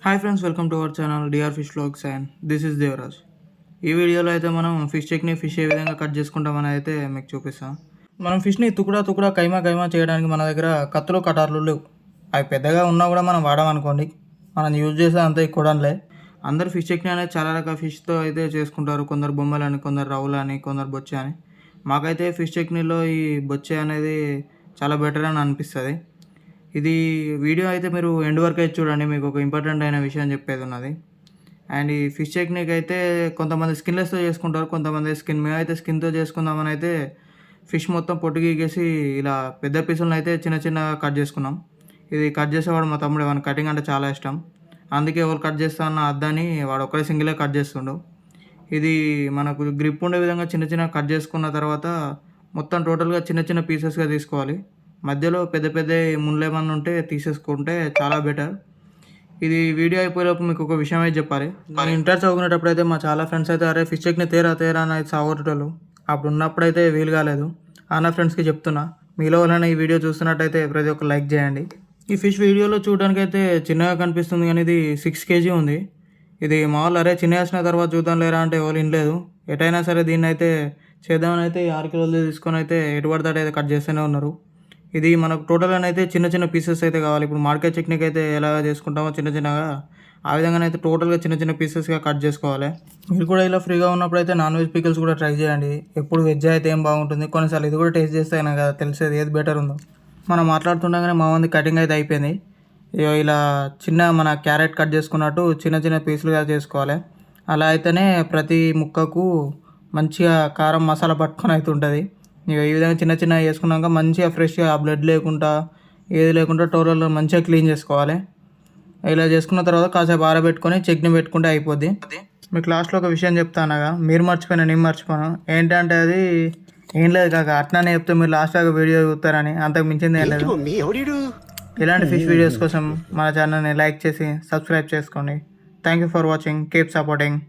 Hi friends, welcome to our channel DR fish vlogs and this is Devaraj. ఈ వీడియోలో అయితే మనం ఫిష్ టెక్ని ఫిష్ ఏ విధంగా కట్ చేసుకుంటామని అయితే మీకు చూపిస్తాం. మనం ఫిష్ని తుకుడా కైమా చేయడానికి మన దగ్గర కత్తులు కటార్లు లేవు. అవి పెద్దగా ఉన్నా కూడా మనం వాడమనుకోండి, మనం యూజ్ చేసే అంత ఎక్కువడంలే. అందరు ఫిష్ టెక్ని అనేది చాలా రకాల ఫిష్తో అయితే చేసుకుంటారు. కొందరు బొమ్మలని, కొందరు రవ్వులని, కొందరు బొచ్చే అని. మాకైతే ఫిష్ టెక్నీలో ఈ బొచ్చే అనేది చాలా బెటర్ అని అనిపిస్తుంది. ఇది వీడియో అయితే మీరు ఎండ్ వరకు అయితే చూడండి, మీకు ఒక ఇంపార్టెంట్ అయిన విషయం చెప్పేది ఉన్నది. అండ్ ఈ ఫిష్ టెక్నిక్ అయితే కొంతమంది స్కిన్లెస్తో చేసుకుంటారు, కొంతమంది మేమైతే స్కిన్తో చేసుకుందామని అయితే ఫిష్ మొత్తం పొట్టు గీకేసి ఇలా పెద్ద పీసులను అయితే చిన్నగా కట్ చేసుకున్నాం. ఇది కట్ చేసేవాడు మా తమ్ముడు, వాడికి కటింగ్ అంటే చాలా ఇష్టం. అందుకే ఎవరు కట్ చేస్తా అన్న అద్దని వాడు ఒక్కడే సింగిలే కట్ చేస్తుండు. ఇది మనకు గ్రిప్ ఉండే విధంగా చిన్న కట్ చేసుకున్న తర్వాత మొత్తం టోటల్గా చిన్న పీసెస్గా తీసుకోవాలి. మధ్యలో పెద్ద ముళ్ళు ఏమన్నా ఉంటే తీసేసుకుంటే చాలా బెటర్. ఇది వీడియో అయిపోయేలోపు మీకు ఒక విషయం అయితే చెప్పాలి. నేను ఇంటర్ చదువుకునేటప్పుడు అయితే మా చాలా ఫ్రెండ్స్ అయితే అరే ఫిష్ టెక్ని తేరా అని అయితే సాగొట్టేటోళ్ళు. అప్పుడు ఉన్నప్పుడైతే వీలు కాలేదు. అన్న ఫ్రెండ్స్కి చెప్తున్నా, మీలో వాళ్ళని ఈ వీడియో చూస్తున్నట్టయితే ప్రతి ఒక్క లైక్ చేయండి. ఈ ఫిష్ వీడియోలో చూడడానికి అయితే చిన్నగా కనిపిస్తుంది, కానీ ఇది 6 kg ఉంది. ఇది మామూలు అరే చిన్న వేసిన తర్వాత చూద్దాం లేరా అంటే ఎవరు వినలేదు. ఎటైనా సరే దీన్ని అయితే చేద్దామని అయితే 6 కిలోలు తీసుకొని అయితే ఎటు పడితే అయితే కట్ చేస్తూనే ఉన్నారు. ఇది మనకు టోటల్ అయితే చిన్న పీసెస్ అయితే కావాలి. ఇప్పుడు మార్కెట్ టెక్నిక్ అయితే ఎలా చేసుకుంటామో చిన్నగా ఆ విధంగానైతే టోటల్గా చిన్న పీసెస్గా కట్ చేసుకోవాలి. మీరు కూడా ఇలా ఫ్రీగా ఉన్నప్పుడు అయితే నాన్ వెజ్ పికిల్స్ కూడా ట్రై చేయండి. ఎప్పుడు వెజ్ అయితే ఏం బాగుంటుంది, కొన్నిసార్లు ఇది కూడా టేస్ట్ చేస్తే కదా తెలిసేది ఏది బెటర్ ఉందో. మనం మాట్లాడుతుండగానే మా మంది కటింగ్ అయితే అయిపోయింది. ఇలా మన క్యారెట్ కట్ చేసుకున్నట్టు చిన్న పీసులుగా చేసుకోవాలి. అలా అయితేనే ప్రతి ముక్కకు మంచిగా కారం మసాలా పట్టుకొని అయితే ఉంటుంది. ఈ విధంగా చిన్న వేసుకున్నాక మంచిగా ఫ్రెష్గా బ్లడ్ లేకుండా ఏది లేకుండా టోటల్ మంచిగా క్లీన్ చేసుకోవాలి. ఇలా చేసుకున్న తర్వాత కాసేపు ఆరబెట్టుకొని చట్నీ పెట్టుకుంటే అయిపోద్ది. మీకు లాస్ట్లో ఒక విషయం చెప్తానగా, మీరు మర్చిపోయినా నేను మర్చిపోను. ఏంటంటే అది ఏం లేదు కాక, అట్లనే చెప్తే మీరు లాస్ట్ దాకా వీడియో చూస్తారని, అంతకు మించింది ఏం లేదు. ఇలాంటి ఫిష్ వీడియోస్ కోసం మన ఛానల్ని లైక్ చేసి సబ్స్క్రైబ్ చేసుకోండి. Thank you for watching. Keep supporting.